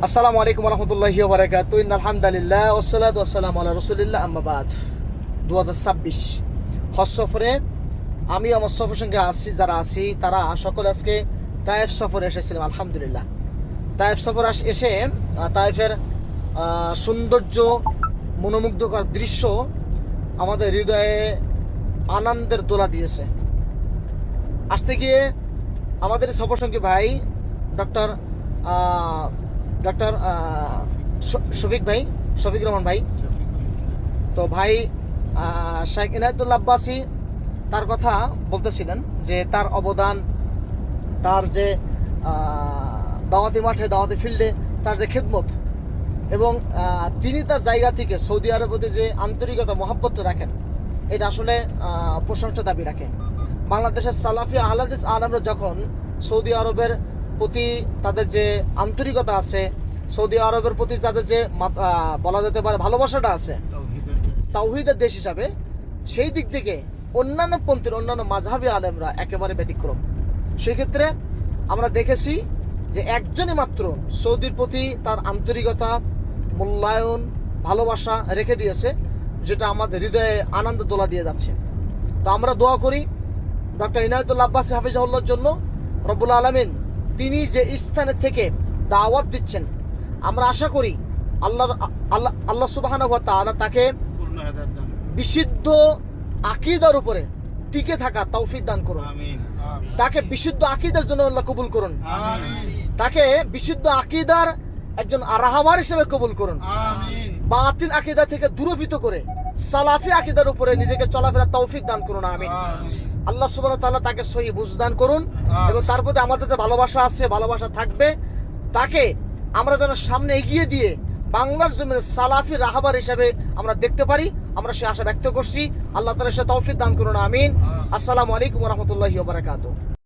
আসসালামু আলাইকুম রহমতুল্লাহি ওয়া বারাকাতুহু ইন্নাল হামদুলিল্লাহ ওয়াসসালাতু ওয়াসসালামু আলা রাসূলিল্লাহ আম্মা বাদ 2026 হজ সফরে আমি আমার সফর সঙ্গে যারা আছি তারা সকলে আজকে তায়েফ সফরে এসেছিলাম। আলহামদুলিল্লাহ তায়েফ সফর এসে তায়েফের সৌন্দর্য, মনোমুগ্ধকর দৃশ্য আমাদের হৃদয়ে আনন্দের দোলা দিয়েছে। আসতে গিয়ে আমাদের সফর সঙ্গী ভাই ডক্টর শফিক রহমান ভাই, তো ভাই শেখ ইনায়েতুল্লাহ আব্বাসী তার কথা বলতেছিলেন যে তার অবদান, তার যে দাওয়াতি মাঠে, দাওয়াতি ফিল্ডে তার যে খেদমত, এবং তিনি তার জায়গা থেকে সৌদি আরবের যে আন্তরিকতা, মহাব্বতটা রাখেন, এটা আসলে প্রশংসা দাবি রাখে। বাংলাদেশের সালাফি আহলে হাদিস আলেমরা যখন সৌদি আরবের প্রতি তাদের যে আন্তরিকতা আছে, সৌদি আরবের প্রতি তাদের যে বলা যেতে পারে ভালোবাসাটা আছে, তাওহীদের দেশ হিসাবে, সেই দিক থেকে অন্যান্য পন্থীর, অন্যান্য মাযহাবী আলেমরা একেবারে ব্যতিক্রম। সেক্ষেত্রে আমরা দেখেছি যে একজনই মাত্র সৌদির প্রতি তার আন্তরিকতা, মূল্যায়ন, ভালোবাসা রেখে দিয়েছে, যেটা আমাদের হৃদয়ে আনন্দ দোলা দিয়ে যাচ্ছে। তো আমরা দোয়া করি ডক্টর ইনায়েতুল্লাহ আব্বাসী হাফিজাহুল্লাহর জন্য। রব্বুল আলামিন তিনি যে স্থানে থেকে দাওয়াত দিচ্ছেন, আমরা আশা করি আল্লাহ সুবহানাহু ওয়া তাআলা তাকে বিশুদ্ধ আকীদার উপরে টিকে থাকা তৌফিক দান করুন। তাকে বিশুদ্ধ আকীদার জন্য আল্লাহ কবুল করুন। তাকে বিশুদ্ধ আকীদার একজন রাহবার হিসেবে কবুল করুন। বাতিল আকীদা থেকে দূরীভূত করে সালাফি আকীদার উপরে নিজেকে চলাফেরা তৌফিক দান করুন। আমিন। আল্লাহ সুবহানাহু ওয়া তাআলা তাকে সহি বুঝদান করুন, এবং তার প্রতি আমাদের যে ভালোবাসা আছে, ভালোবাসা থাকবে, তাকে আমরা যেন সামনে এগিয়ে দিয়ে বাংলার জমিনে সালাফি রাহবার হিসেবে আমরা দেখতে পারি, আমরা সে আশা ব্যক্ত করছি। আল্লাহ তাআলা সে তৌফিক দান করুন। আমিন। আসসালামু আলাইকুম ওয়া রাহমাতুল্লাহি ওয়া বারাকাতুহু।